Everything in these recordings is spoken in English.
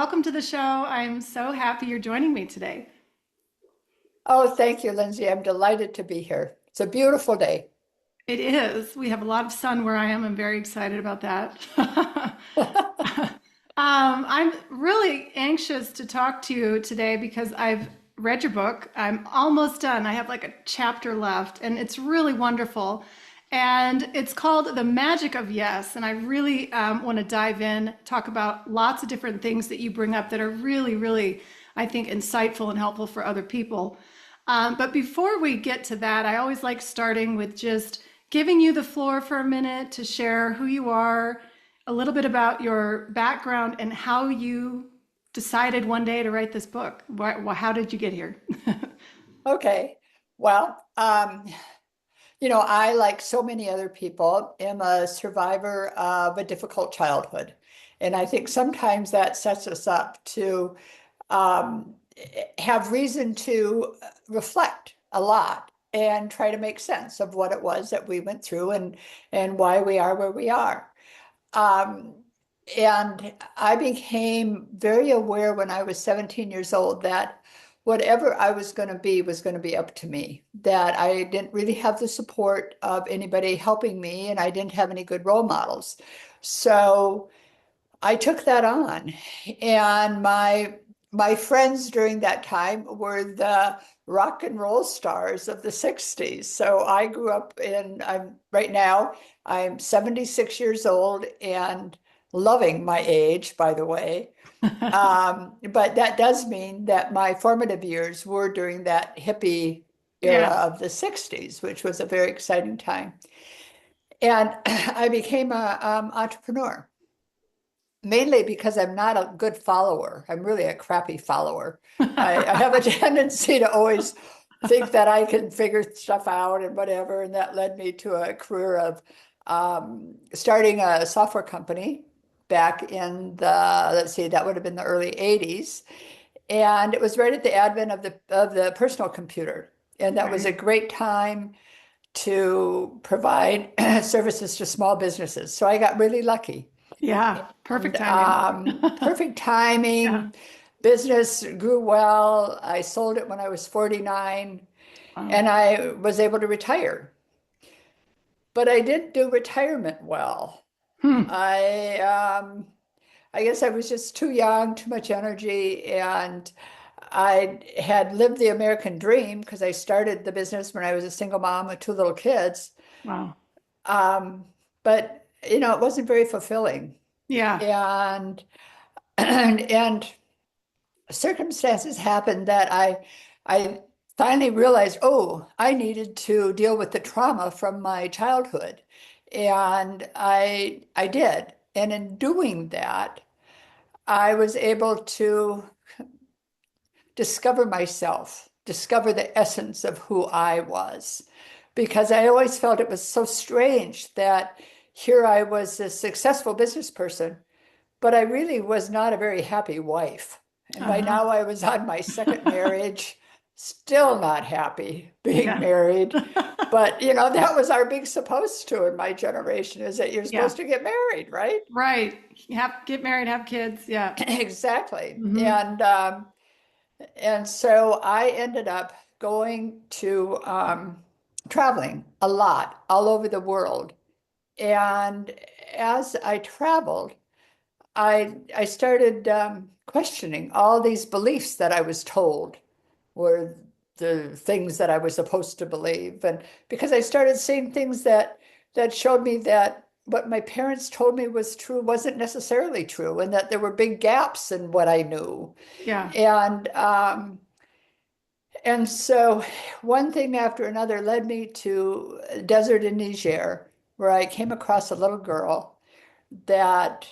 welcome to the show. I'm so happy you're joining me today. Oh, thank you, Lindsay. I'm delighted to be here. It's a beautiful day. It is. We have a lot of sun where I am. I'm very excited about that. I'm really anxious to talk to you today because I've read your book. I'm almost done. I have like a chapter left, and it's really wonderful. And it's called The Magic of Yes. And I really want to dive in, talk about lots of different things that you bring up that are really, really, I think, insightful and helpful for other people. But before we get to that, I always like starting with just giving you the floor for a minute to share who you are, a little bit about your background, and how you decided one day to write this book. How did you get here? Okay. Well, I, like so many other people, am a survivor of a difficult childhood. And I think sometimes that sets us up to um, have reason to reflect a lot and try to make sense of what it was that we went through and why we are where we are. Um, and I became very aware when I was 17 years old that whatever I was going to be up to me, that I didn't really have the support of anybody helping me, and I didn't have any good role models. So I took that on. And my friends during that time were the rock and roll stars of the 60s. So I grew up I'm 76 years old and loving my age, by the way. But that does mean that my formative years were during that hippie era Yeah. of the 60s, which was a very exciting time. And I became a entrepreneur mainly because I'm not a good follower. I'm really a crappy follower. I have a tendency to always think that I can figure stuff out and whatever. And that led me to a career of starting a software company back in let's see, that would have been the early 80s. And it was right at the advent of the personal computer. And that was a Right. great time to provide services to small businesses. So I got really lucky. Yeah. Perfect And timing. perfect Yeah. timing. Business grew well. I sold it when I was 49 Wow. and I was able to retire. But I didn't do retirement well. Hmm. I I guess I was just too young, too much energy, and I had lived the American dream because I started the business when I was a single mom with two little kids. Wow. Um, but it wasn't very fulfilling. Yeah. And and circumstances happened that I finally realized, oh, I needed to deal with the trauma from my childhood. And I did. And in doing that, I was able to discover myself, discover the essence of who I was. Because I always felt it was so strange that here I was a successful business person, but I really was not a very happy wife. And by Uh-huh. now I was on my second marriage, still not happy being Yeah. married. But that was our big supposed to in my generation, is that you're Yeah. supposed to get married, right? Right. Get married, have kids. Yeah. Exactly. Hmm. And so I ended up going to traveling a lot all over the world. And as I traveled, I started questioning all these beliefs that I was told were the things that I was supposed to believe, and because I started seeing things that showed me that what my parents told me was true wasn't necessarily true, and that there were big gaps in what I knew, Yeah. and um, and so one thing after another led me to a desert in Niger, where I came across a little girl that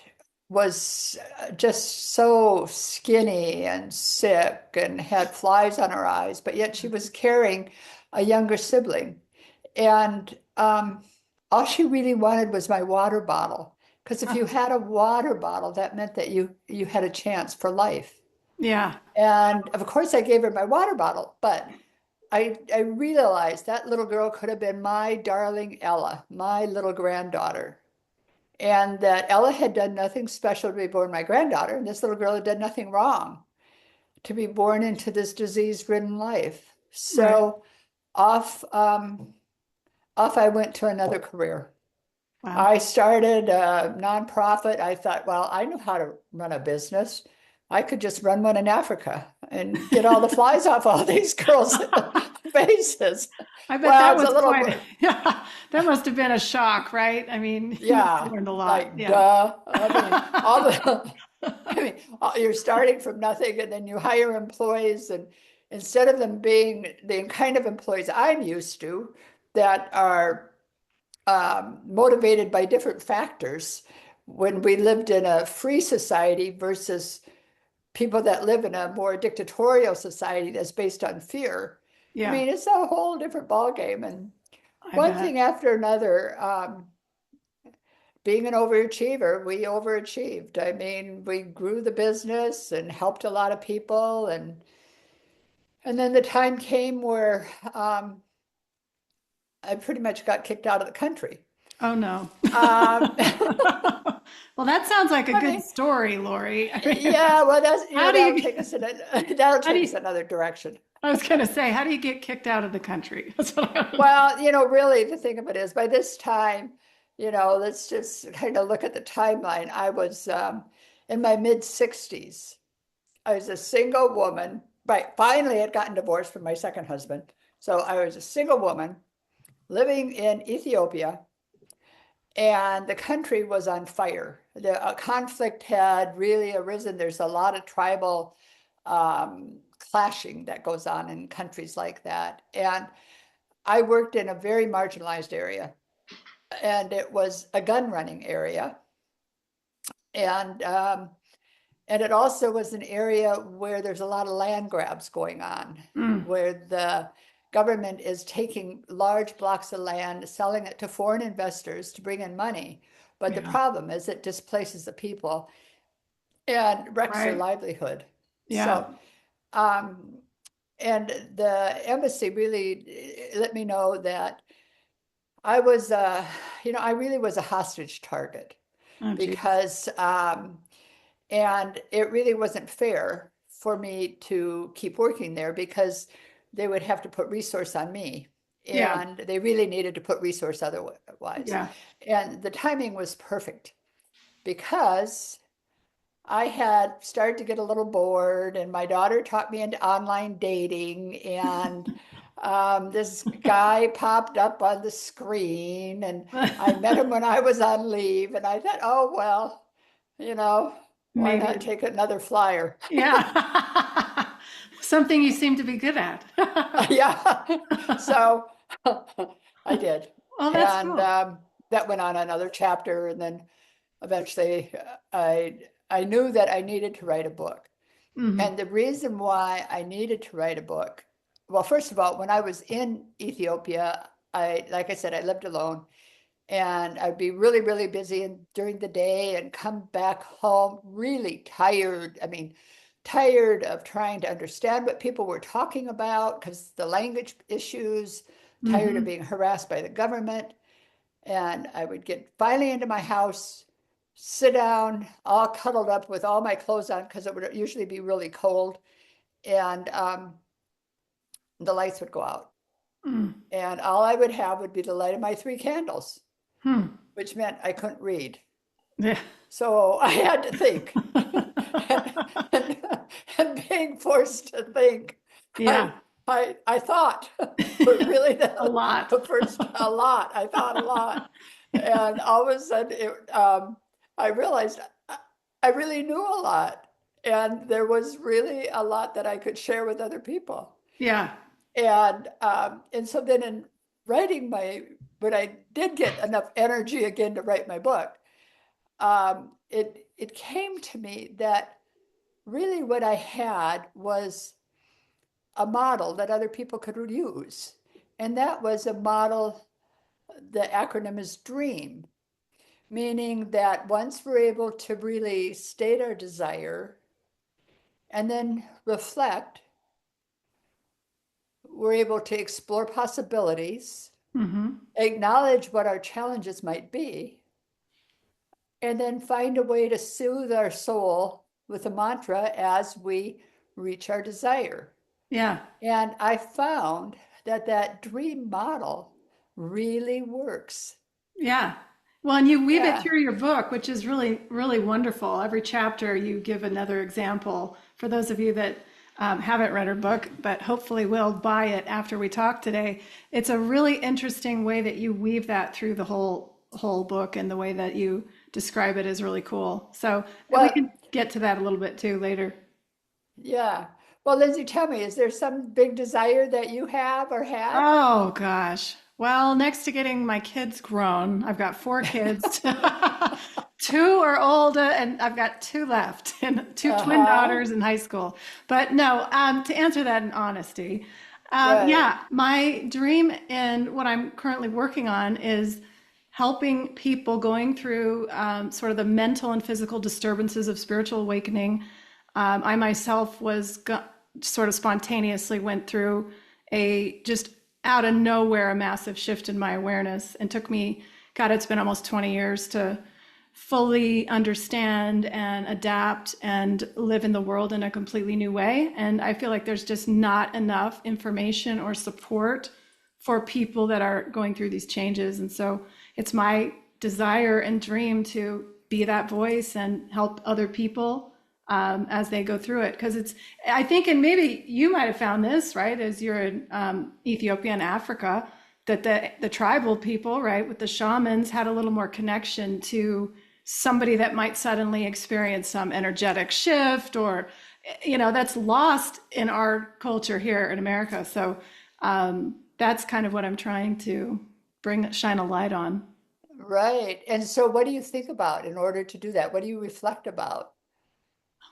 was just so skinny and sick and had flies on her eyes, but yet she was carrying a younger sibling. And all she really wanted was my water bottle. Because if you had a water bottle, that meant that you had a chance for life. Yeah. And of course, I gave her my water bottle, but I realized that little girl could have been my darling Ella, my little granddaughter. and that Ella had done nothing special to be born my granddaughter, and this little girl had done nothing wrong to be born into this disease-ridden life. Right. So off, off I went to another career. Wow. I started a nonprofit. I thought, well, I know how to run a business. I could just run one in Africa and get all the flies off all these girls' faces. I bet Well, that it's a was quite, little, yeah, that must have been a shock, right? I mean, you must have yeah, learned a lot. like Yeah. duh. I mean, all the, I mean, you're starting from nothing and then you hire employees, and instead of them being the kind of employees I'm used to that are motivated by different factors when we lived in a free society versus people that live in a more dictatorial society that's based on fear. I Yeah, mean, it's a whole different ballgame. And I one bet. thing after another, being an overachiever, we overachieved. I mean, we grew the business and helped a lot of people. And then the time came where I pretty much got kicked out of the country. Oh no. Um, Well, that sounds like a I good mean, story, Lori. I mean, yeah, well, that's, how do that'll you, take us in that'll how do take us you, another direction. I was going to say, how do you get kicked out of the country? That's what I was, Well, really, the thing of it is, by this time, let's just kind of look at the timeline. I was in my mid 60s. I was a single woman. Right, finally, had gotten divorced from my second husband. So I was a single woman living in Ethiopia, and the country was on fire. The conflict had really arisen. There's a lot of tribal clashing that goes on in countries like that. And I worked in a very marginalized area, and it was a gun running area. And and it also was an area where there's a lot of land grabs going on, mm, where the government is taking large blocks of land, selling it to foreign investors to bring in money. But the yeah, problem is it displaces the people and wrecks their right. livelihood. Yeah. So, um, and the embassy really let me know that I was, I really was a hostage target Oh, geez. because and it really wasn't fair for me to keep working there because they would have to put resource on me. Yeah. And they really needed to put resource otherwise. Yeah. And the timing was perfect because I had started to get a little bored, and my daughter taught me into online dating. And this guy popped up on the screen, and I met him when I was on leave. And I thought, oh, well, you know, why not Maybe. take another flyer? Yeah. Something you seem to be good at. Yeah. So I did. Well, that's And cool. that went on another chapter. And then eventually I knew that I needed to write a book. Hmm. And the reason why I needed to write a book, well, first of all, when I was in Ethiopia, like I said, I lived alone, and I'd be really, really busy during the day and come back home really tired. I mean, tired of trying to understand what people were talking about because the language issues, tired of Hmm. being harassed by the government. And I would get finally into my house, sit down, all cuddled up with all my clothes on because it would usually be really cold, and the lights would go out. Mm. And all I would have would be the light of my three candles, Hmm. which meant I couldn't read. Yeah. So I had to think. and, and being forced to think, I Yeah. I thought, but really A lot. the first a lot. I thought a lot, and all of a sudden I realized I really knew a lot, and there was really a lot that I could share with other people. Yeah. And so then in writing when I did get enough energy again to write my book, it came to me that really what I had was a model that other people could use. And that was a model, the acronym is DREAM, meaning that once we're able to really state our desire and then reflect, we're able to explore possibilities, Hmm. acknowledge what our challenges might be, and then find a way to soothe our soul with a mantra as we reach our desire. Yeah. And I found that that dream model really works. Yeah. Well, and you weave it Yeah. through your book, which is really, really wonderful. Every chapter you give another example. For those of you that haven't read her book, but hopefully will buy it after we talk today, it's a really interesting way that you weave that through the whole book, and the way that you describe it is really cool. So we Well, can get to that a little bit too later. yeah. Well, Lindsay, tell me, is there some big desire that you have or had? Oh gosh. Well, next to getting my kids grown, I've got four kids. Two are older, and I've got two left, and two twin Uh-huh. daughters in high school. But no, to answer that in honesty, Right. yeah, my dream and what I'm currently working on is helping people going through sort of the mental and physical disturbances of spiritual awakening. I myself sort of spontaneously went through a just out of nowhere a massive shift in my awareness, and took me, God, it's been almost 20 years to fully understand and adapt and live in the world in a completely new way. And I feel like there's just not enough information or support for people that are going through these changes. And so it's my desire and dream to be that voice and help other people as they go through it. Because I think, and maybe you might have found this, right, as you're in Ethiopia and Africa, that the tribal people, right, with the shamans had a little more connection to somebody that might suddenly experience some energetic shift, or, that's lost in our culture here in America. So that's kind of what I'm trying to shine a light on. Right. And so what do you think about in order to do that? What do you reflect about?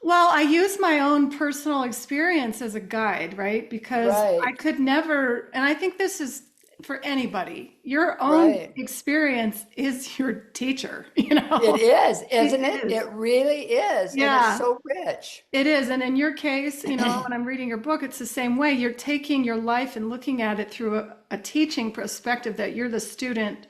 Well, I use my own personal experience as a guide, right? Because I Right. could never, and I think this is for anybody, your own Right. experience is your teacher, It is, isn't It it? is. It really is. And it's Yeah, so rich. it is. And in your case, when I'm reading your book, it's the same way. You're taking your life and looking at it through a teaching perspective, that you're the student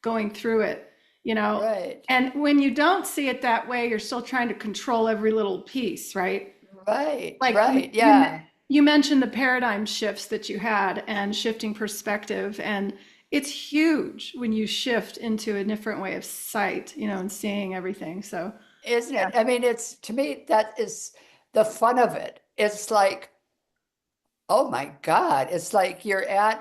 going through it, you know. Right. And when you don't see it that way, you're still trying to control every little piece, right? Right. Like Right. Yeah. you mentioned the paradigm shifts that you had and shifting perspective, and it's huge when you shift into a different way of sight, and seeing everything. So Isn't yeah. it? I mean, it's to me, that is the fun of it. It's like, oh my God, it's like I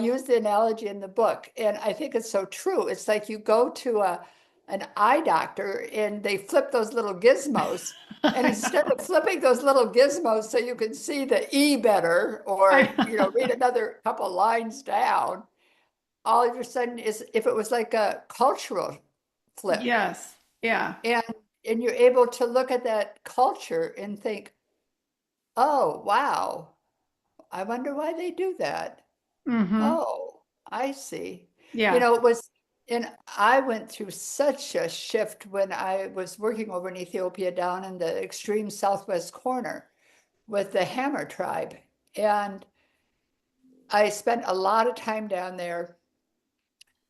use the analogy in the book, and I think it's so true. It's like you go to an eye doctor and they flip those little gizmos, and I instead know. of flipping those little gizmos so you can see the E better, I or know. read another couple lines down, all of a sudden is if it was like a cultural flip, Yes. Yeah. and you're able to look at that culture and think, oh wow, I wonder why they do that. Mm-hmm. Oh, I see. Yeah. It was, and I went through such a shift when I was working over in Ethiopia down in the extreme southwest corner with the Hammer tribe. And I spent a lot of time down there,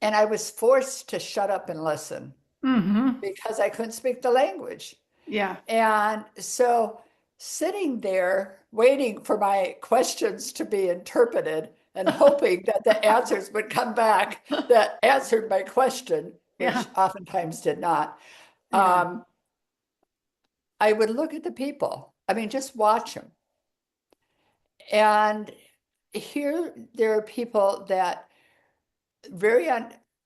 and I was forced to shut up and listen Mm-hmm. because I couldn't speak the language. Yeah. And so sitting there waiting for my questions to be interpreted and hoping that the answers would come back that answered my question, Yeah. which oftentimes did not, Yeah. um, I would look at the people. I mean, just watch them. And here there are people that very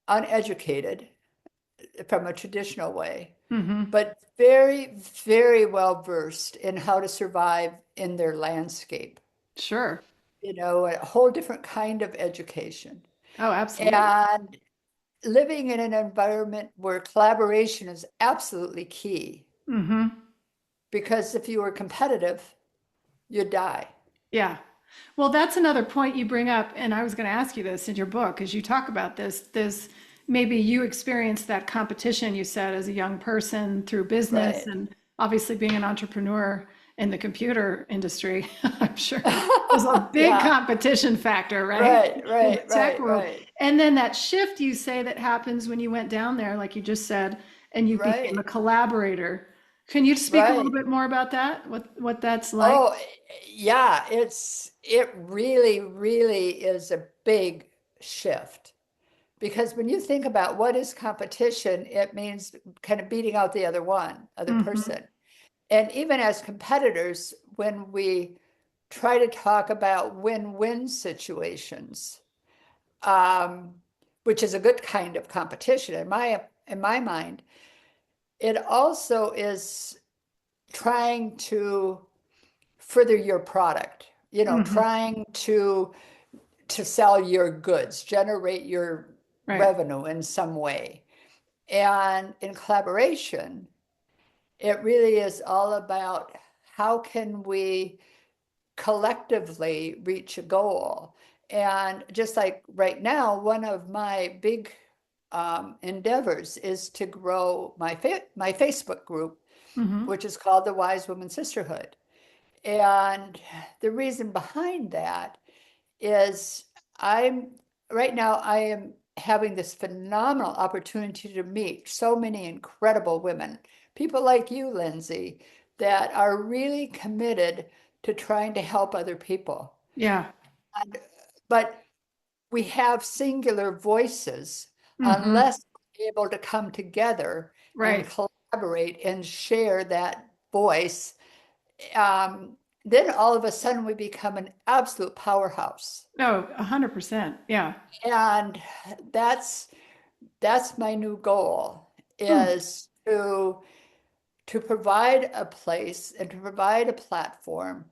uneducated from a traditional way, Mm-hmm. but very, very well versed in how to survive in their landscape. Sure. A whole different kind of education. Oh, absolutely. And living in an environment where collaboration is absolutely key, Mm-hmm. because if you were competitive, you'd die. Yeah. Well, that's another point you bring up, and I was going to ask you this in your book, as you talk about this maybe you experienced that competition, you said, as a young person through business Right. and obviously being an entrepreneur. in the computer industry. I'm sure there's a big Yeah, competition factor, right? right, In the right, tech right, world. right, And then that shift you say that happens when you went down there, like you just said, and you became a right, collaborator. Can you speak a little right. bit more about that? What that's like? Oh, yeah, it really, really is a big shift. Because when you think about what is competition, it means kind of beating out the other Hmm. person. And even as competitors, when we try to talk about win-win situations, um, which is a good kind of competition in my mind, it also is trying to further your product, Hmm. trying to sell your goods, generate your Right. revenue in some way. And in collaboration, it really is all about how can we collectively reach a goal. And just like right now, one of my big endeavors is to grow my Facebook group, Hmm. which is called the Wise Woman Sisterhood. And the reason behind that is I'm right now I am having this phenomenal opportunity to meet so many incredible women, people like you, Lindsay, that are really committed to trying to help other people. Yeah. And, but we have singular voices Hmm. unless we're able to come together and Right. collaborate and share that voice. Um, then all of a sudden we become an absolute powerhouse. Oh, 100%. Yeah. And that's that's my new goal Hmm. is to provide a place and to provide a platform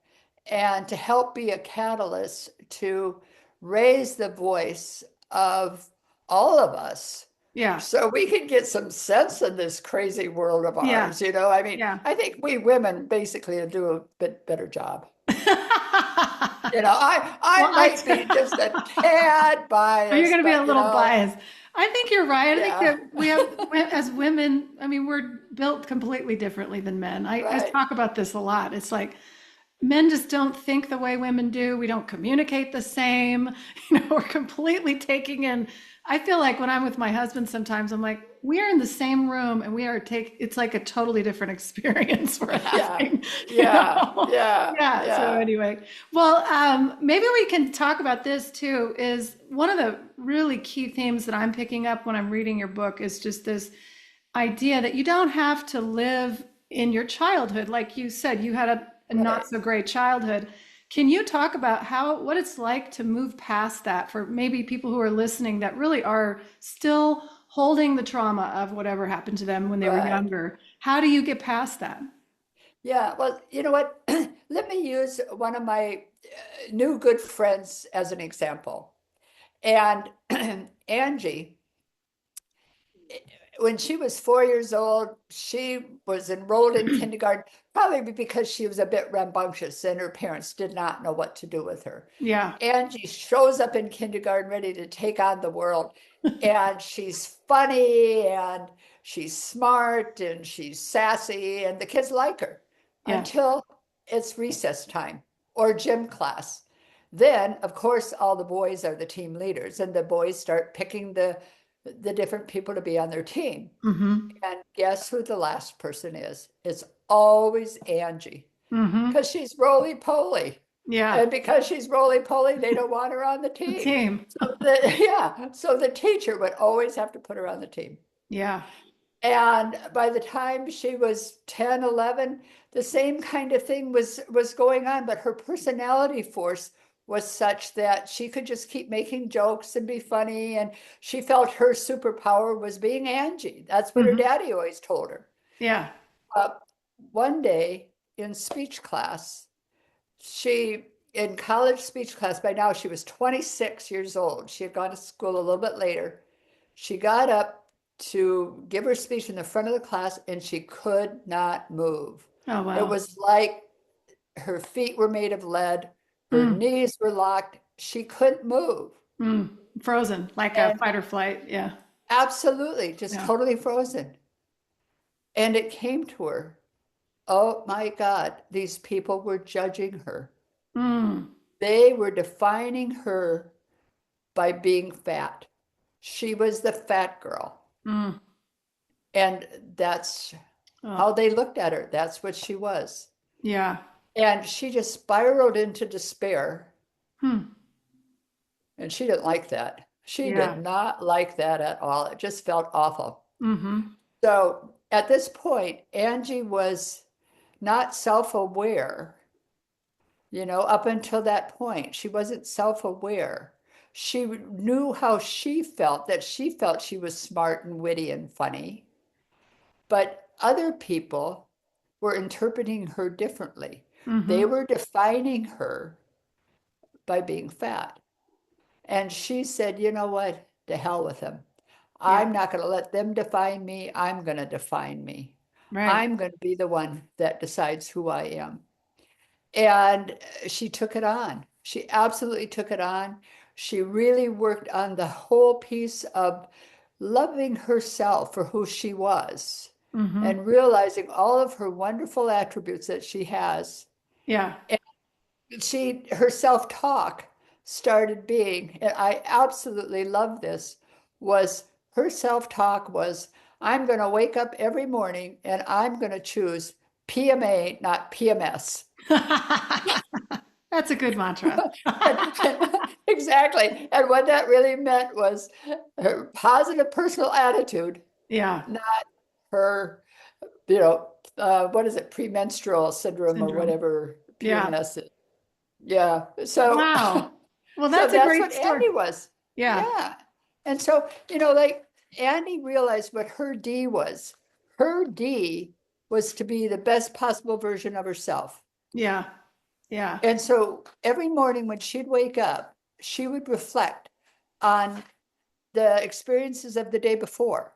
and to help be a catalyst to raise the voice of all of us Yeah. so we can get some sense in this crazy world of Yeah. ours. I mean, Yeah. I think we women basically do a bit better job. Well, I might be just a tad oh, you're biased, going to be a but little biased. I think you're right. I think yeah. that we have, as women, I mean, we're built completely differently than men. I Right. talk about this a lot. It's like men just don't think the way women do. We don't communicate the same. We're completely taking in. I feel like when I'm with my husband, sometimes I'm like, we are in the same room and we are it's like a totally different experience we're Yeah. having, Yeah. Yeah. Yeah. So Yeah. anyway, well, maybe we can talk about this too, is one of the really key themes that I'm picking up when I'm reading your book is just this idea that you don't have to live in your childhood. Like you said, you had a not Right. so great childhood. Can you talk about what it's like to move past that for maybe people who are listening that really are still holding the trauma of whatever happened to them when they were Right. younger? How do you get past that? Yeah. Well, you know what? Let me use one of my new good friends as an example. And Angie, when she was 4 years old, she was enrolled in kindergarten, probably because she was a bit rambunctious and her parents did not know what to do with her. Yeah. Angie shows up in kindergarten ready to take on the world. And she's funny and she's smart and she's sassy, and the kids like her Yeah. until it's recess time or gym class. Then, of course, all the boys are the team leaders, and the boys start picking the different people to be on their team. Mm-hmm. And guess who the last person is? It's always Angie Mm-hmm. because she's roly poly. Yeah. And because she's roly poly, they don't want her on the The team. team. So the teacher would always have to put her on the team. Yeah. And by the time she was 10, 11, the same kind of thing was going on, but her personality force was such that she could just keep making jokes and be funny. And she felt her superpower was being Angie. That's what her Mm-hmm. daddy always told her. Yeah. Uh, One day in speech class, in college speech class, by now she was 26 years old. She had gone to school a little bit later. She got up to give her speech in the front of the class and she could not move. Oh, It wow. was like her feet were made of lead, her Mm. knees were locked. She couldn't move. Mm. Frozen, like a And fight or flight. Yeah. absolutely, just Yeah. totally frozen. And it came to her. Oh my God, these people were judging her. Mm, They were defining her by being fat. She was the fat girl. mm, And that's oh, how they looked at her. That's what she was. yeah. And she just spiraled into despair. Hmm. And she didn't like that. She did Yeah. not like that at all. It just felt awful. Mm-hmm. So at this point, Angie was not self-aware. Up until that point, she wasn't self-aware. She knew how she felt, that she felt she was smart and witty and funny, but other people were interpreting her differently. They Mm-hmm. were defining her by being fat. And she said, you know what? To hell with them. Yeah. I'm not going to let them define me. I'm going to define me. Right. I'm going to be the one that decides who I am. And she took it on. She absolutely took it on. She really worked on the whole piece of loving herself for who she was Mm-hmm. and realizing all of her wonderful attributes that she has. Yeah. And her self-talk started being, and I absolutely love this, was her self-talk was, I'm going to wake up every morning and I'm going to choose PMA, not PMS. That's a good mantra. Exactly. And what that really meant was her positive personal attitude, Yeah. not her, what is it, premenstrual syndrome or Syndrome. whatever Yeah. PMS is. Yeah. So, Wow. Well, so that's a that's great what story. Andy was. Yeah. Yeah. And so, like Andy realized what her D was. Her D was to be the best possible version of herself. Yeah. Yeah. And so every morning when she'd wake up, she would reflect on the experiences of the day before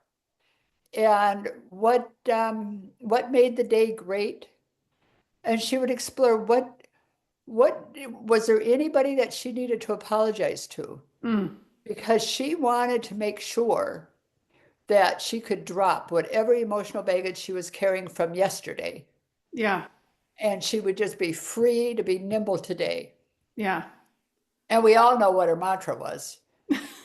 and what made the day great. And she would explore what was there anybody that she needed to apologize to, Mm. because she wanted to make sure that she could drop whatever emotional baggage she was carrying from yesterday, Yeah. and she would just be free to be nimble today. Yeah. And we all know what her mantra was.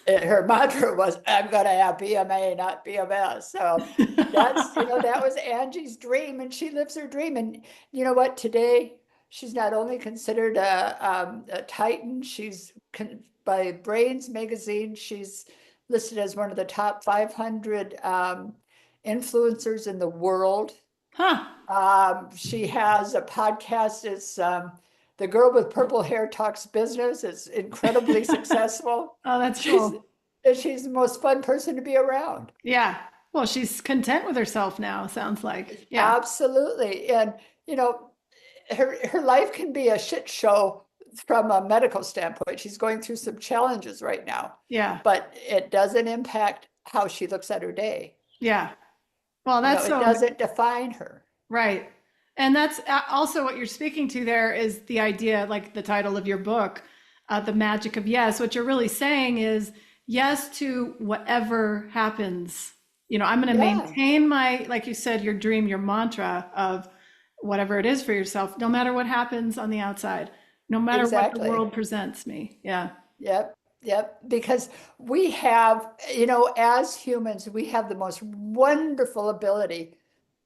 Her mantra was, I'm going to have PMA, not PMS. So that was Angie's dream, and she lives her dream. And you know what? Today, she's not only considered a titan, by Brains magazine, she's listed as one of the top 500 influencers in the world. Huh. She has a podcast. It's The Girl with Purple Hair Talks Business. It's incredibly successful. Oh, that's She's cool. she's the most fun person to be around. Yeah. Well, she's content with herself now, sounds like. Yeah. Absolutely. And you know, her life can be a shit show from a medical standpoint. She's going through some challenges right now, Yeah. but it doesn't impact how she looks at her day. Yeah. Well, that's It so doesn't define her. right. And that's also what you're speaking to there is the idea, like the title of your book, The Magic of Yes. What you're really saying is yes to whatever happens. I'm going to Yeah, maintain my, like you said, your dream, your mantra of whatever it is for yourself, no matter what happens on the outside, no matter what the exactly. world presents me. Yeah. Yep, yep. Because we have, as humans, we have the most wonderful ability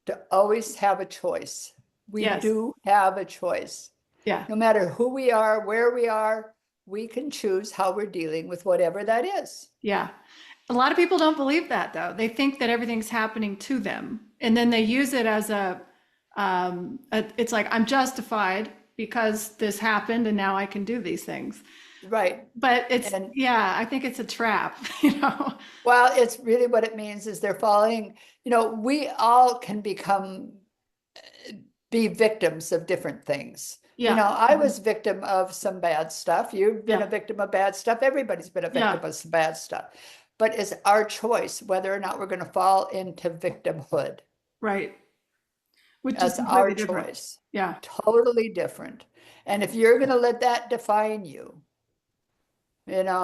to always have a choice. We Yes. do have a choice. Yeah. No matter who we are, where we are, we can choose how we're dealing with whatever that is. Yeah. A lot of people don't believe that though. They think that everything's happening to them. And then they use it as it's like, I'm justified because this happened and now I can do these things. Right. But And I think it's a trap, you know? well, it's really what it means is they're falling, we all can be victims of different things. Yeah. I Mhm. was victim of some bad stuff. You've been a Yeah. victim of bad stuff. Everybody's been a Yeah. victim of some bad stuff. But it's our choice whether or not we're going to fall into victimhood. Right. Which is That's our completely different. choice. Yeah. Totally different. And if you're going to let that define you,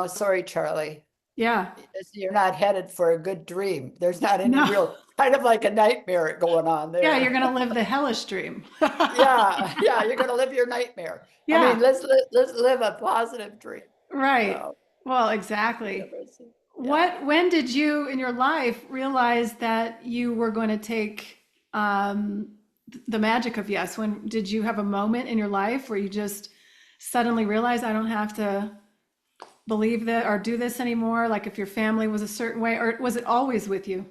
sorry, Charlie. Yeah. You're not headed for a good dream. There's not any No. real kind of like a nightmare going on Yeah, you're there. gonna live the hellish dream. Yeah, yeah, you're going to live your nightmare. I mean, Yeah, let's live a positive dream. right. So, Well, exactly. yeah. When did you in your life realize that you were going to take the magic of yes? When did you have a moment in your life where you just suddenly realized I don't have to believe that or do this anymore? Like if your family was a certain way, or was it always with you?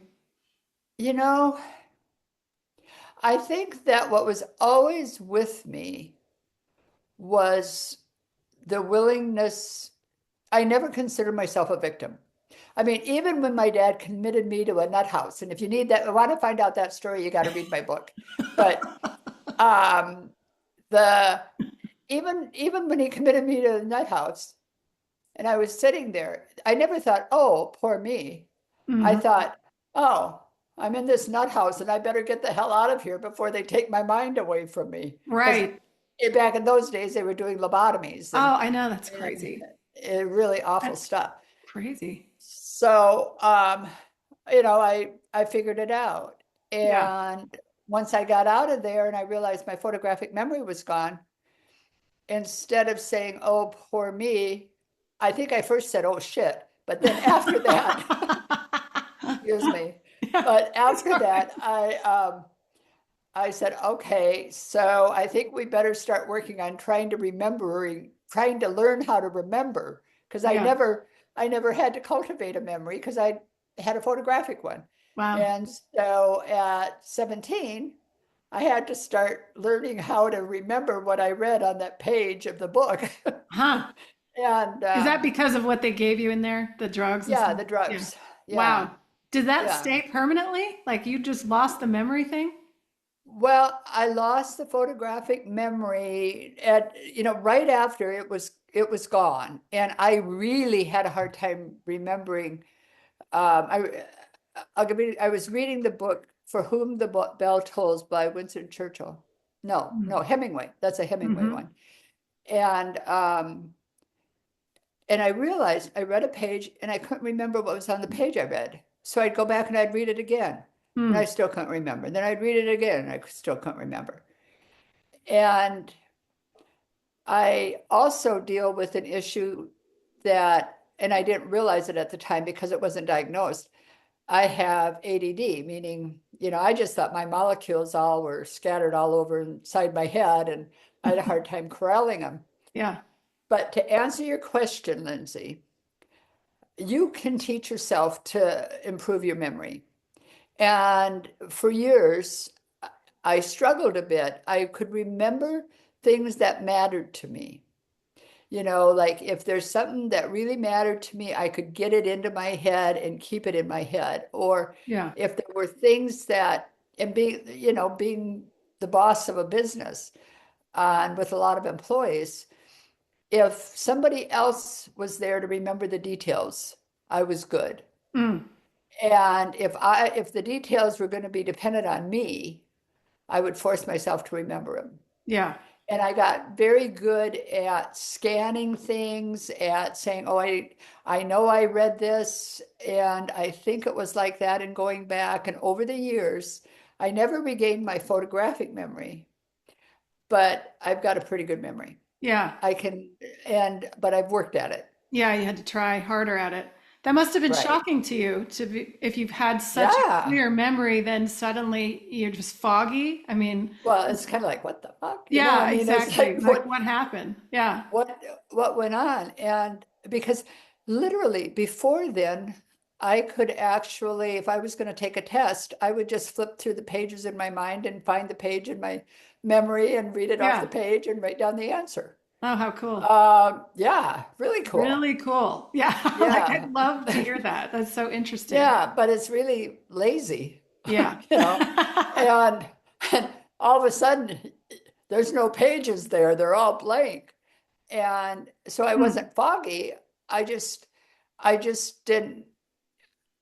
You know, I think that what was always with me was the willingness. I never considered myself a victim. I mean, even when my dad committed me to a nut house, and if you need that, want to find out that story, you got to read my book. But um, the even when he committed me to the nut house, and I was sitting there, I never thought, "Oh, poor me." I Hmm. thought, "Oh, I'm in this nut house, and I better get the hell out of here before they take my mind away from me." Because Right. back in those days, they were doing lobotomies Oh, I know that's and crazy. really awful That's stuff. crazy. So, I figured it out. Yeah. And once I got out of there and I realized my photographic memory was gone, instead of saying, "Oh, poor me," I think I first said, "Oh, shit." But then after that, excuse me. Yeah, But that's after all right. that, I said, "Okay, so I think we better start working on trying to learn how to remember, because Yeah. I never had to cultivate a memory because I had a photographic one." Wow. And so at 17, I had to start learning how to remember what I read on that page of the book. Huh. And Is that because of what they gave you in there, the drugs and yeah, stuff? the Yeah. drugs. Yeah, Wow. Did that yeah. stay permanently? Like you just lost the memory thing? Well, I lost the photographic memory right after it was gone. And I really had a hard time remembering. I was reading the book For Whom the Bell Tolls by Winston Churchill. No, no, Hemingway. That's a Hemingway Mm-hmm. one. And and I realized I read a page and I couldn't remember what was on the page I read. So I'd go back and I'd read it again. And I Mm. still couldn't remember. Then I'd read it again and I still couldn't remember. And I also deal with an issue and I didn't realize it at the time because it wasn't diagnosed. I have ADD, meaning, I just thought my molecules all were scattered all over inside my head and I had a hard time corralling them. Yeah. But to answer your question, Lindsay, you can teach yourself to improve your memory. And for years, I struggled a bit. I could remember things that mattered to me. Like if there's something that really mattered to me, I could get it into my head and keep it in my head. Or Yeah. if there were things and being the boss of a business and with a lot of employees, if somebody else was there to remember the details, I was good. Mm. And if the details were going to be dependent on me, I would force myself to remember them. Yeah. And I got very good at scanning things, at saying, "Oh, I know I read this, and I think it was like that," and going back. And over the years, I never regained my photographic memory, but I've got a pretty good memory. Yeah. I can, but I've worked at it. Yeah. You had to try harder at it. That must have been Right. shocking to you to be, if you've had such a Yeah. clear memory, then suddenly you're just foggy. I mean, Well, it's kind of like, what the fuck? I yeah, mean, it's exactly. like, Like what happened? Yeah. what what went on? And because literally before then, I could actually, if I was going to take a test, I would just flip through the pages in my mind and find the page in my memory and read it off the Yeah. page and write down the answer. Oh, how cool. Yeah, really cool. Really cool. Yeah. Like Yeah. I'd love to hear that. That's so interesting. Yeah, but it's really lazy, Yeah. you know. And, and all of a sudden, there's no pages there. They're all blank. And so I Hmm. wasn't foggy. I just didn't,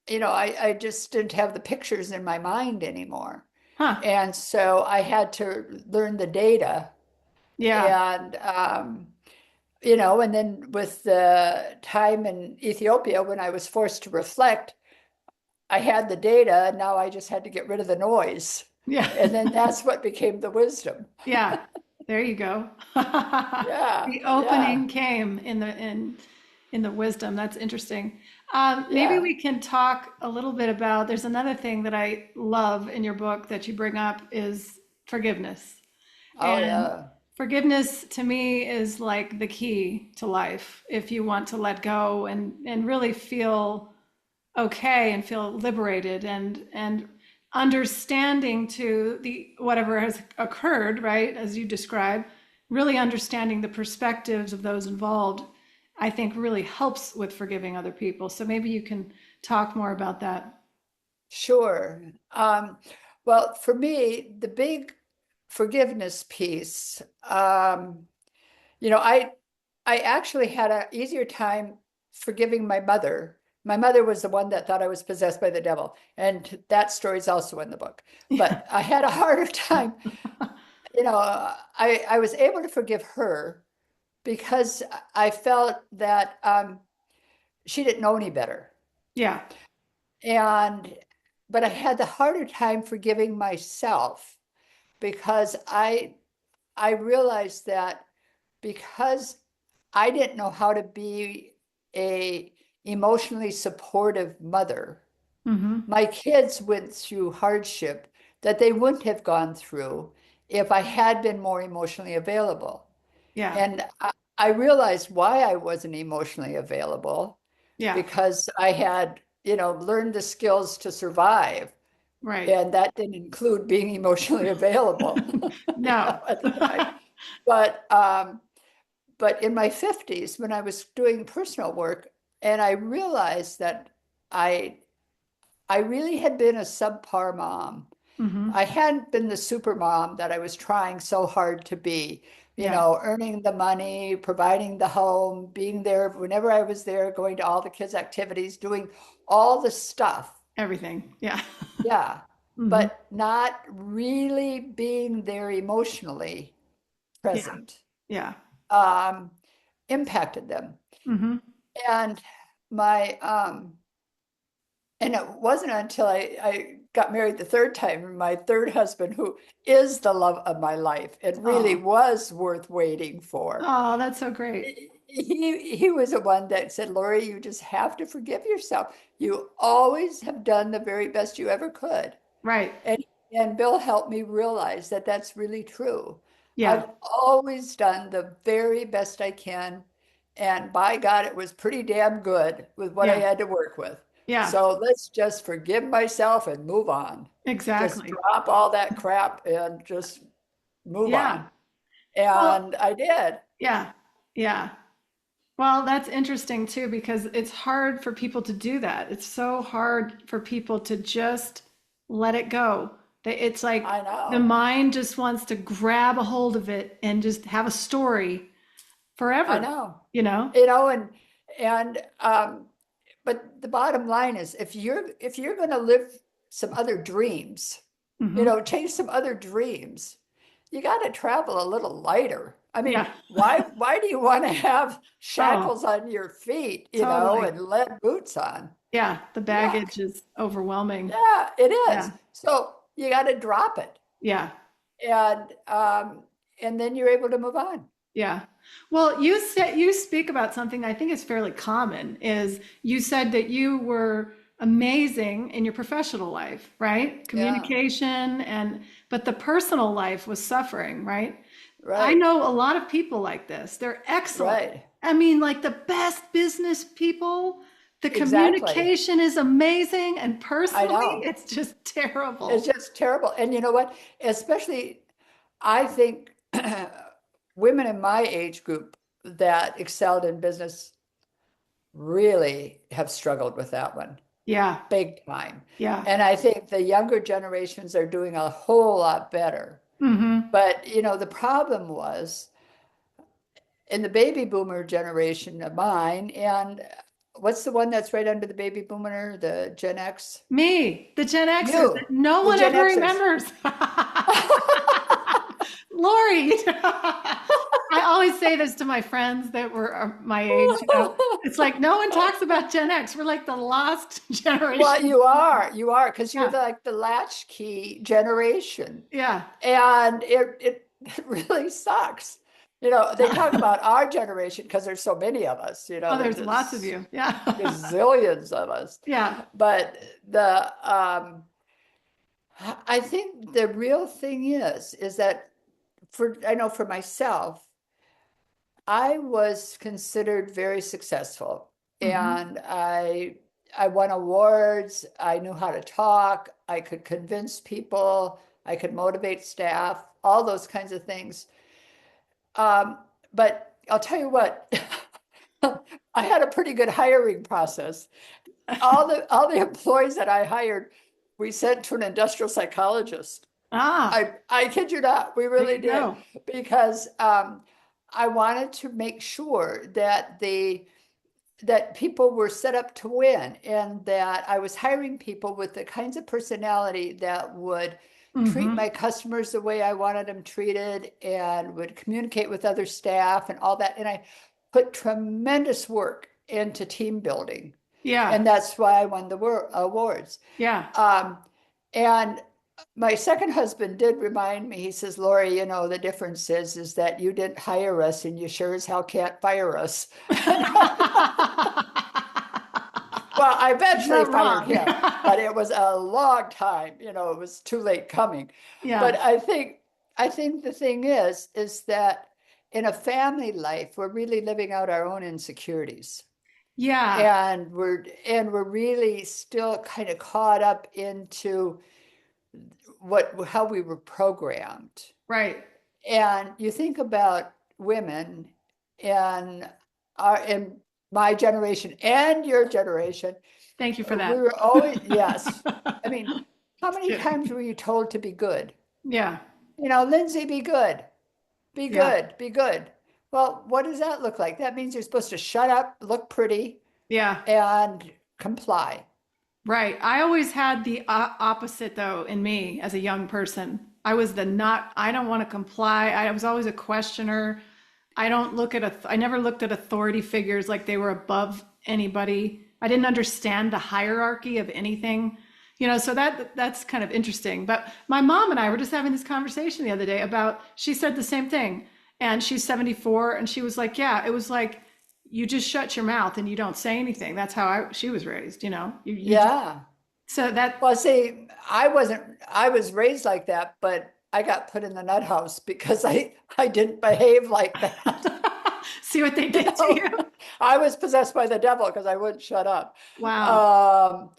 I just didn't have the pictures in my mind anymore. Huh. And so I had to learn the data. Yeah. And, and then with the time in Ethiopia when I was forced to reflect, I had the data, and now I just had to get rid of the noise. Yeah. And then that's what became the wisdom. Yeah. There you go. Yeah, The yeah, opening came in the wisdom. That's interesting. Maybe yeah. we can talk a little bit about, there's another thing that I love in your book that you bring up is forgiveness. Oh, And yeah. forgiveness to me is like the key to life if you want to let go and really feel okay and feel liberated and understanding to the whatever has occurred, right, as you describe, really understanding the perspectives of those involved, I think really helps with forgiving other people. So maybe you can talk more about that. Sure. Well, for me, the big forgiveness piece, you know, I actually had an easier time forgiving my mother. My mother was the one that thought I was possessed by the devil, and that story is also in the book. Yeah. But I had a harder time, I was able to forgive her because I felt that she didn't know any better. Yeah. And but I had the harder time forgiving myself because I realized that because I didn't know how to be a emotionally supportive mother, Mm-hmm. my kids went through hardship that they wouldn't have gone through if I had been more emotionally available. Yeah. And I realized why I wasn't emotionally available Yeah. because I had, learned the skills to survive. Right. And that didn't include being emotionally available, No. at the time. But but in my 50s, when I was doing personal work, and I realized that I I really had been a subpar mom. Mm-hmm. I hadn't been the super mom that I was trying so hard to be, Yeah. earning the money, providing the home, being there whenever I was there, going to all the kids' activities, doing all the stuff. Everything. Yeah. Yeah, Mm-hmm. but not really being there emotionally Yeah. present, Yeah. um, impacted them. Mm-hmm. And my and it wasn't until I got married the third time, my third husband, who is the love of my life, it really Oh. was worth waiting for. Oh, that's so great. He was the one that said, Lori, you just have to forgive yourself. You always have done the very best you ever could. Right. And and Bill helped me realize that that's really true. Yeah. I've always done the very best I can, and by God, it was pretty damn good with what I Yeah. had to work with. Yeah. So let's just forgive myself and move on. Just Exactly. drop all that crap and just move Yeah. on. Well, And I did. yeah. Yeah. Well, that's interesting too because it's hard for people to do that. It's so hard for people to just let it go. It's like I the know. mind just wants to grab a hold of it and just have a story I forever, know. you know? And but the bottom line is if you're going to live some other dreams, Hmm. chase some other dreams, you got to travel a little lighter. I mean, Yeah. why do you want to have Oh, shackles on your feet, totally. and lead boots on? Yeah. The Yuck. baggage is overwhelming. Yeah, it is. Yeah. So you got to drop it, Yeah. and and then you're able to move on. Yeah. Well, you speak about something I think is fairly common is you said that you were amazing in your professional life, right? Yeah, Communication and but the personal life was suffering, right? I right, know a lot of people like this. They're excellent. right. I mean, like the best business people, the Exactly. communication is amazing and I personally know. it's just It's terrible. just terrible. And you know what? Especially, I think women in my age group that excelled in business really have struggled with that one Yeah. big time. Yeah. And I think the younger generations are doing a whole lot better. Mm-hmm. But, the problem was in the baby boomer generation of mine, and what's the one that's right under the baby boomer, the Gen X? Me, the Gen Xers You, that no the one Gen ever Xers. remembers. Lori. I always say this to my friends that were my age, you know. It's like no one talks about Gen X. We're like the lost Well, generation. you are, because you're Yeah. like the latchkey generation. Yeah. And it really sucks. They talk about our generation because there's so many of us, Oh, there's there's lots of just you. Yeah. gazillions of us. Yeah. But I think the real thing is that I know for myself, I was considered very successful, Hmm. and I won awards. I knew how to talk. I could convince people. I could motivate staff, all those kinds of things. But I'll tell you what, I had a pretty good hiring process. All the employees that I hired, we sent to an industrial psychologist. Ah, I kid you not, we there really you did, go. because I wanted to make sure that people were set up to win, and that I was hiring people with the kinds of personality that would treat Hmm. my customers the way I wanted them treated, and would communicate with other staff and all that. And I put tremendous work into team building, Yeah. and that's why I won the awards. Yeah. Um, and my second husband did remind me, he says, Lori, the difference is that you didn't hire us, and you sure as hell can't fire us. Well, I He's eventually not fired wrong. him, but it was a long time, it was too late coming. But Yeah. I think the thing is that in a family life, we're really living out our own insecurities. Yeah. And we're really still kind of caught up into how we were programmed. Right. And you think about women and in my generation and your generation, Thank you for we that. were always, yes. I mean, how Just many kidding. times were you told to be good? Yeah. Lindsay, be good, be Yeah. good, be good. Well, what does that look like? That means you're supposed to shut up, look pretty, Yeah. and comply. Right. I always had the opposite though in me as a young person. I was the not, I don't want to comply. I was always a questioner. I never looked at authority figures like they were above anybody. I didn't understand the hierarchy of anything. So that's kind of interesting. But my mom and I were just having this conversation the other day about, she said the same thing. And she's 74 and she was like, yeah, it was like you just shut your mouth and you don't say anything. That's how she was raised, you just, Yeah. so that, Well, see, I was raised like that, but I got put in the nut house because I didn't behave like that. see what they You did to know, you. I was possessed by the devil because I wouldn't shut up. Wow. Um,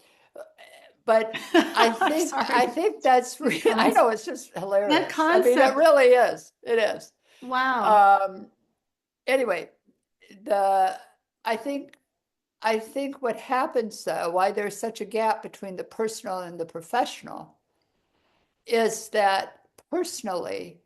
but I I'm think I sorry. think that's These I puns. know it's just That hilarious. I mean, it concept. really is. It is. Wow. Um, anyway, the I think I think what happens though, why there's such a gap between the personal and the professional, is that personally,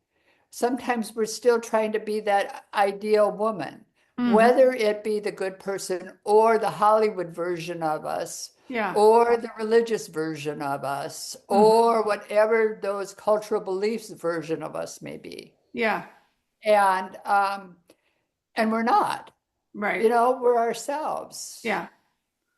sometimes we're still trying to be that ideal woman, Hmm. whether it be the good person or the Hollywood version of us, Yeah. or the religious version of us, Hmm. or whatever those cultural beliefs version of us may be. Yeah. And we're not, Right. we're ourselves. Yeah.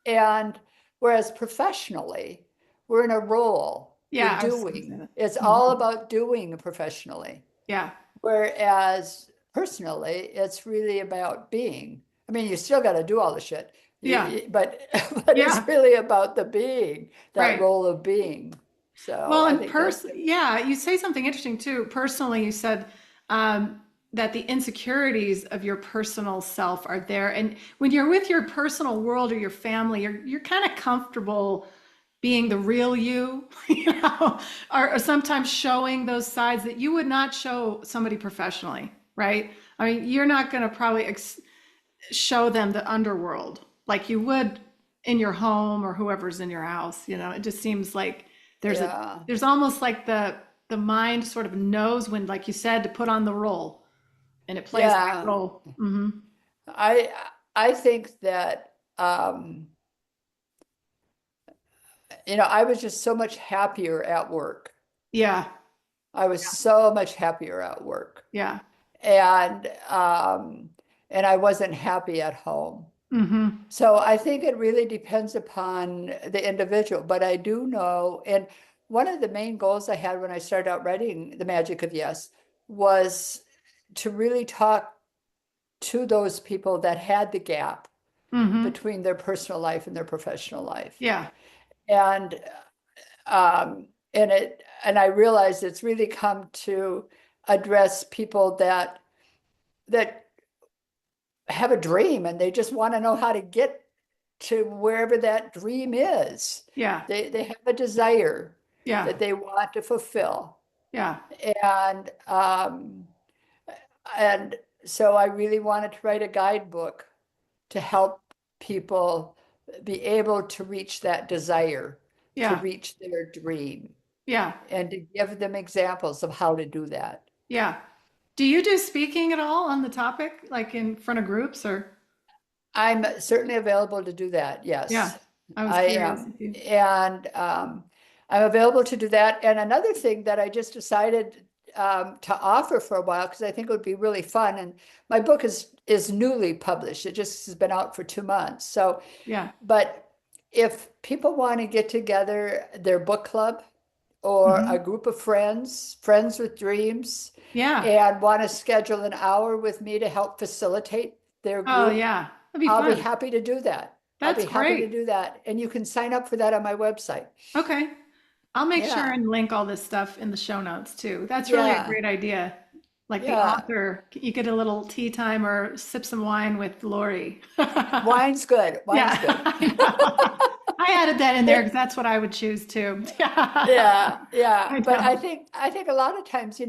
And whereas professionally, we're in a role, we're Yeah. I was going to say doing. that. It's all Mhm. about doing professionally. Yeah. Whereas personally, it's really about being. I mean, you still got to do all the shit, Yeah. but but it's Yeah. really about the being, that Right. role of being. So Well, I and think that's yeah, you say something interesting too. Personally, you said that the insecurities of your personal self are there, and when you're with your personal world or your family, you're kind of comfortable being the real you, or sometimes showing those sides that you would not show somebody professionally, right? I mean, you're not going to probably show them the underworld like you would in your home or whoever's in your house. It just seems like there's a yeah, there's almost like the mind sort of knows when, like you said, to put on the role and it plays that yeah. role. Hmm. I I think that I was just so much happier at work. Yeah. I was so much happier at work. Yeah. and and I wasn't happy at home. Mm-hmm. So I think it really depends upon the individual, but I do know, and one of the main goals I had when I started out writing The Magic of Yes was to really talk to those people that had the gap Mm-hmm. between their personal life and their professional life. Yeah. And and I realized it's really come to address people that have a dream and they just want to know how to get to wherever that dream is. Yeah. They have a desire Yeah. that they want to fulfill. Yeah. And and so I really wanted to write a guidebook to help people be able to reach that desire, to Yeah. reach their dream, Yeah. and to give them examples of how to do that. Yeah. Do you do speaking at all on the topic, like in front of groups or? I'm certainly available to do that. Yeah. Yes, I was I curious am. if you. And I'm available to do that. And another thing that I just decided to offer for a while, because I think it would be really fun. And my book is newly published. It just has been out for 2 months. So, Yeah. but if people want to get together, their book club or a Hmm. group of friends, friends with dreams, Yeah. and want to schedule an hour with me to help facilitate their Oh, group, yeah. That'd be I'll be fun. happy to do that. I'll That's be happy to great. do that. And you can sign up for that on my website. Okay. I'll make sure Yeah. and link all this stuff in the show notes too. That's really a Yeah. great idea. Like the Yeah. author, you get a little tea time or sip some wine with Lori. Wine's good. Wine's Yeah, good. I know. I added that in there because It, that's what I would choose too. Yeah, yeah, yeah. I But know. I think a lot of times,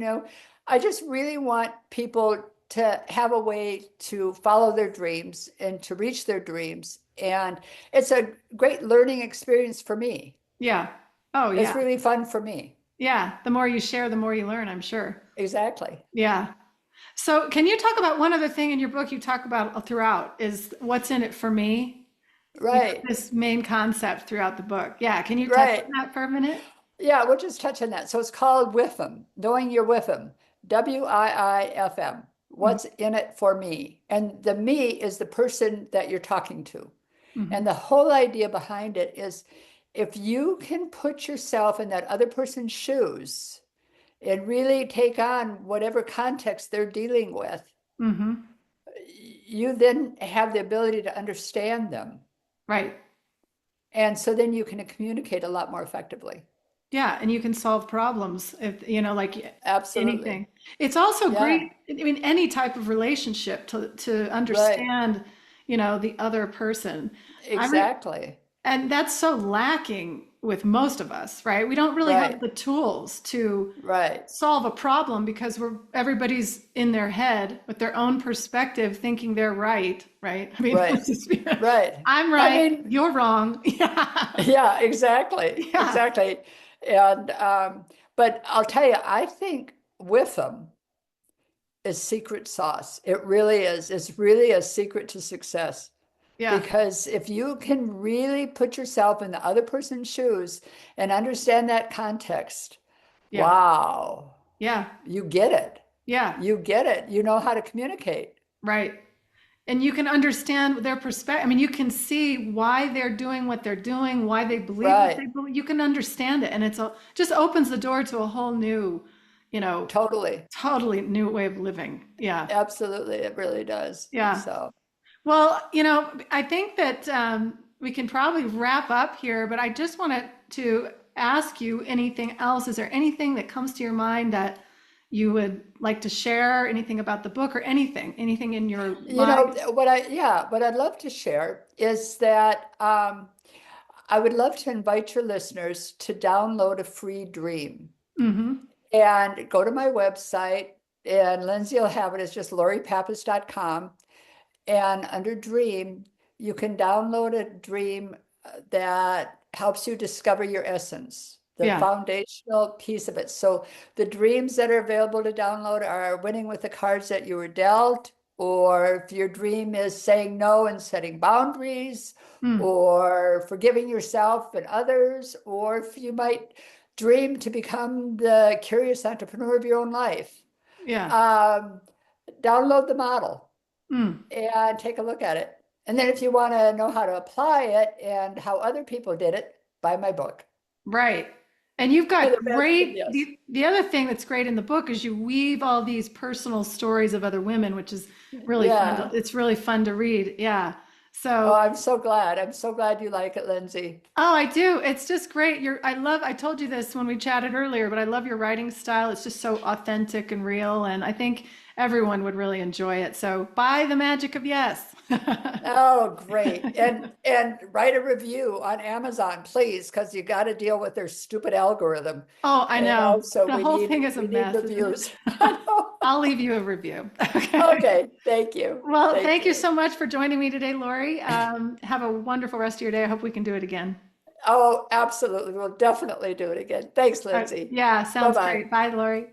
I just really want people to have a way to follow their dreams and to reach their dreams. And it's a great learning experience for me. Yeah. Oh, It's yeah. really fun for me. Yeah. The more you share, the more you learn, I'm sure. Exactly. Yeah. So, can you talk about one other thing in your book you talk about throughout is what's in it for me? You have Right. this main concept throughout the book. Yeah. Can you touch on Right. that for a minute? Yeah, we'll just touch on that. So it's called WIFM, knowing your WIFM, WIIFM. Mhm. What's in it for me? And the me is the person that you're talking to. And Mhm. the whole idea behind it is if you can put yourself in that other person's shoes and really take on whatever context they're dealing with, Mhm. you then have the ability to understand them. Right. And so then you can communicate a lot more effectively. Yeah, and you can solve problems if, like Absolutely. anything. It's also great, Yeah, I mean, any type of relationship to right. understand, the other person. I re Exactly. And that's so lacking with most of us, right? We don't really have Right. the tools to Right. solve a problem because everybody's in their head with their own perspective thinking they're right, right? I mean, let's Right. just be, Right. I'm I right, mean, you're wrong. Yeah. yeah, exactly. Yeah. Exactly. And but I'll tell you, I think with them is secret sauce. It really is. It's really a secret to success. Yeah. Because if you can really put yourself in the other person's shoes and understand that context, Yeah. wow, Yeah. you get it. Yeah. You get it. You know how to communicate. Right. And you can understand their perspective. I mean, you can see why they're doing what they're doing, why they believe what they Right. believe. You can understand it. And just opens the door to a whole new, you know, Totally. totally new way of living. Yeah. Absolutely. It really does. Yeah. So. Well, I think that we can probably wrap up here, but I just wanted to ask you anything else. Is there anything that comes to your mind that you would like to share? Anything about the book or anything in your life? What I'd love to share is that I would love to invite your listeners to download a free dream Mm-hmm. and go to my website, and Lindsay will have it. It's just loripappas.com. And under dream, you can download a dream that helps you discover your essence, the Yeah. foundational piece of it. So the dreams that are available to download are winning with the cards that you were dealt, or if your dream is saying no and setting boundaries, Mm. or forgiving yourself and others, or if you might dream to become the curious entrepreneur of your own life. Yeah. Um, download the model Mm, and take a look at it. And then if you want to know how to apply it and how other people did it, buy my book. right. And you've For got the rest of great, this. the other thing that's great in the book is you weave all these personal stories of other women, which is really fun Yeah. it's really fun to read. Yeah. Oh, So, I'm so glad. I'm so glad you like it, Lindsay. oh, I do. It's just great. I told you this when we chatted earlier, but I love your writing style. It's just so authentic and real. And I think everyone would really enjoy it. So buy The Magic of Yes. Oh, great. And write a review on Amazon, please, because you got to deal with their stupid algorithm. Oh, I know. So The whole thing is a we need mess, isn't reviews. it? I know. I'll leave you a review. Okay. Okay, thank you. Well, Thank thank you you. so much for joining me today, Lori. Have a wonderful rest of your day. I hope we can do it again. Oh, absolutely. We'll definitely do it again. Thanks, Lindsay. Yeah, sounds Bye-bye. great. Bye, Lori.